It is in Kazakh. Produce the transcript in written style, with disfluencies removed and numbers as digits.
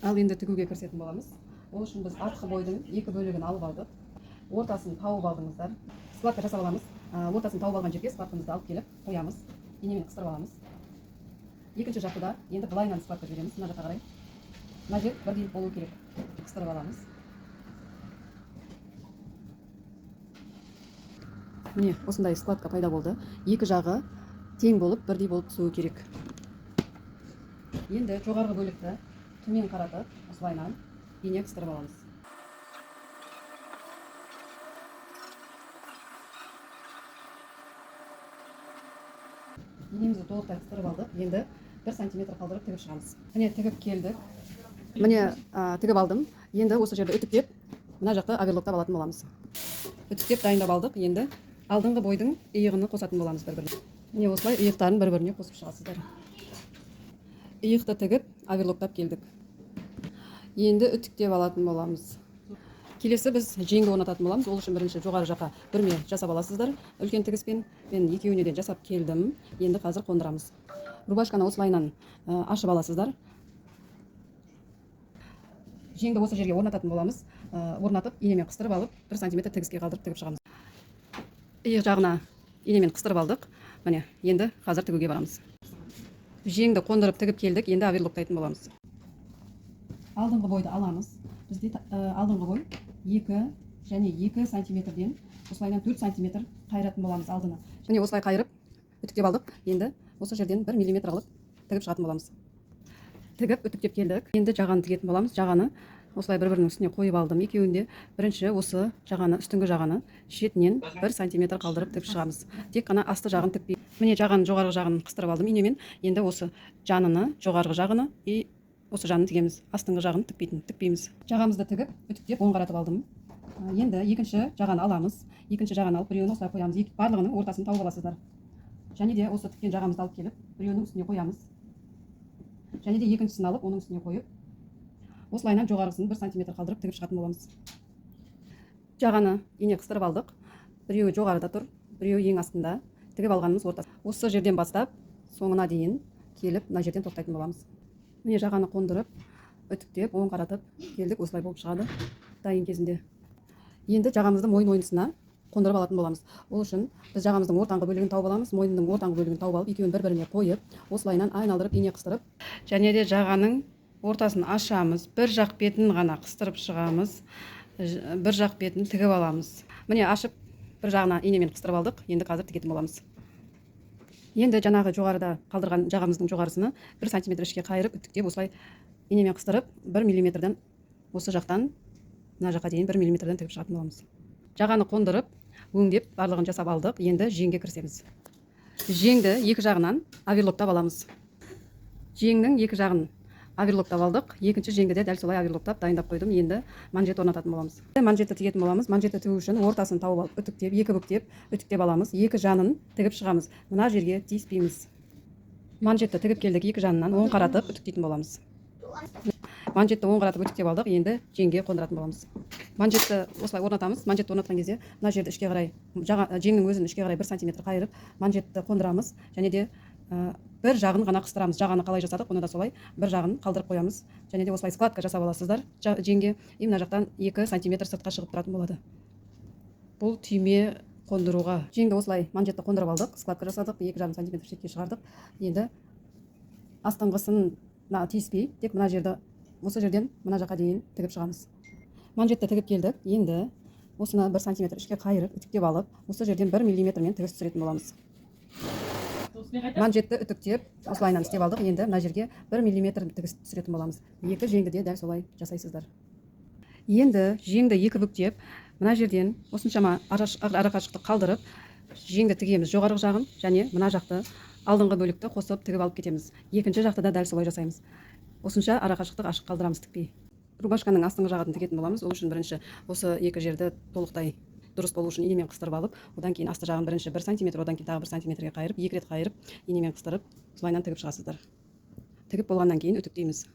Ал енді тігуге кірісетін боламыз. Ол үшін біз артқы бойдың екі бөлігін алып алдық. Ортасын тауып алдыңыздар. Складка жасап аламыз. Ортасын тауып алған жерге складкамызды алып келіп қоямыз. Инемен қыстырып аламыз. Екінші жақты да енді былайынан складка жібереміз. Мына жаққа қарай. Мына жер бірдей болу керек. Қыстырып аламыз. Міне, осындай складка пайда болды. Екі жағы тең болып, бірдей болып түсуі керек. Енді жоғарғы бөлікті төмен қаратып, осылайынан ине қыстырып аламыз. Инемізді толықтай қыстырып алдық. Енді 1 сантиметр қалдырып тігіп шығамыз. Міне тігіп келдік. Міне тігіп алдым. Енді осы жерді үтіктеп, мына жақта оверлоктап алатын боламыз. Үтіктеп дайындап алдық. Енді алдыңғы бойдың иығын қосатын боламыз бір-біріне. Міне осылай иықтарын бір-біріне қосып шығасыздар. Иықты тігіп, оверлоктап келдік. Енді үтіктеп алатын боламыз. Келесі біз жеңді орнататын боламыз. Ол үшін бірінші жоғары жаққа бүрме жасап аласыздар. Үлкен тігіспен мен екеуіне де жасап келдім. Енді қазір қондырамыз. Рубашканы осылайынан ашып аласыздар. Жеңді осы жерге орнататын боламыз. Орнатып, инемен қыстырып алып, 1 сантиметр тігіске қалдырып тігіп шығамыз. Иық жағына инемен қыстырып алдық. Міне, енді қазір тігуге барамыз. Жеңді қондырып тігіп келдік. Енді оверлоктайтын боламыз. Алдыңғы бойды аламыз. Бізде алдыңғы бой 2 және 2 сантиметрден осылайдан 4 сантиметр қайыратын боламыз алдына. Және осылай қайырып үтіктеп алдық. Енді осы жерден 1 миллиметр алып тігіп шығатын боламыз. Тігіп үтіктеп келдік. Енді жағаны тігетін боламыз. Жағаны осылай бір-бірінің үстіне қойып алдым. Екеуінде бірінші осы жағаны, үстіңгі жағаны шетінен 1 сантиметр қалдырып тігіп шығамыз. Тек қана асты жағын тікпей. Міне жағаның жоғарғы жағын қыстырып алдым инемен. Енді осы жаныны, жоғарғы жағыны и осы жанын тігеміз. Астыңғы жағын тікпейміз. Жағамызды тігіп, үтіктеп, оң қаратып алдым. Енді екінші жағаны аламыз. Екінші жағаны алып, біреуін осылай қоямыз. Барлығының ортасын тауып аласыздар. Және де осы тіккен жағамызды алып келіп, біреуінің үстіне қоямыз. Және де екіншісін алып, оның үстіне қойып, осылайынан жоғарғысын 1 сантиметр қалдырып тігіп шығатын боламыз. Жағаны ине қыстырып алдық. Біреуі жоғарыда тұр, біреуі ең астында. Тігіп алғанымыз ортасы. Осы жерден бастап, соңына дейін келіп, мына жерден тоқтайтын боламыз. Міне жағаны қондырып, үтіктеп, оң қаратып келдік. Осылай болып шығады дайын кезінде. Енді жағамызды мойын-мойынсына қондырып алатын боламыз. Ол үшін біз жағамыздың ортаңғы бөлігін тауып аламыз. Мойнының ортаңғы бөлігін тауып алып, екеуін бір-біріне қойып, осылайынан айналдырып, ине қыстырып, және де жағаның ортасын ашамыз. Бір жақ бетін ғана қыстырып шығамыз. Бір жақ бетін тігіп аламыз. Міне ашып, бір жағына инемен қыстырып алдық. Енді қазір тігетін боламыз. Енді жаңағы жоғарыда қалдырған жағамыздың жоғарысына 1 сантиметр ішке қайырып, үтіктеп, осылай инемен қыстырып, 1 миллиметрден осы жақтан мына жаққа дейін 1 миллиметрден тігіп шығатын боламыз. Жағаны қондырып, өңдеп, барлығын жасап алдық. Енді жеңге кірісеміз. Жеңді екі жағынан оверлоктап аламыз. Жеңнің екі жағын оверлоктап алдық. Екінші жеңді де дәл солай оверлоктап дайындап қойдым. Енді манжет орнататын боламыз. Манжетті тігетін боламыз. Манжетті тігу үшін ортасын тауып алып, үтіктеп, екі бүктеп, үтіктеп аламыз. Екі жанын тігіп шығамыз. Мына жерге тиіспейміз. Манжетті тігіп келдік, екі жанынан оң қаратып үтіктейтін боламыз. Манжетті оң қаратып үтіктеп алдық. Енді жеңге қондыратын боламыз. Манжетті осылай орнатамыз. Манжетті орнатқан кезде мына жерді ішке қарай, жеңнің өзін ішке қарай 1 сантиметр қайырып, манжетті қондырамыз. Және де бір жағын ғана қыстырамыз. Жағаны қалай жасадық, оны да солай бір жағын қалдырып қоямыз. Және де осылай складка жасап аласыздар жеңге. Мына жақтан 2 сантиметр сыртқа шығып тұратын болады. Бұл түйме қондыруға. Жеңді осылай манжетті қондырып алдық, складка жасадық, 2,5 сантиметр шетке шығардық. Енді астыңғысына тиіспей, тек мына жерді, осы жерден мына жаққа дейін тігіп шығамыз. Манжетті тігіп келдік. Енді осыны 1 сантиметр ішке қайырып, үтіктеп алып, осы жерден 1 миллиметрмен тігіс түсіретін боламыз. Манжетті үтіктеп, осылайынан істеп алдық. Енді мына жерге 1 миллиметр тігіс түсіретін боламыз. Екі жеңді де дәл солай жасайсыздар. Енді жеңді екі бүктеп, мына жерден осыншама арақашықтық қалдырып, жеңді тігеміз. Жоғарғы жағын және мына жақты алдыңғы бөлікті қосып тігіп алып кетеміз. Екінші жақты да дәл солай жасаймыз. Осынша арақашықтық ашық қалдырамыз тікпей. Рубашканың астыңғы жағын тігетін боламыз. Ол үшін бірінші осы екі жерді толықтай дұрыс болу үшін инемен қыстырып алып, одан кейін асты жағын бірінші 1 сантиметр, одан кейін тағы 1 сантиметрге қайырып, екі рет қайырып, инемен қыстырып, солайынан тігіп шығасыздар. Тігіп болғаннан кейін үтіктейміз.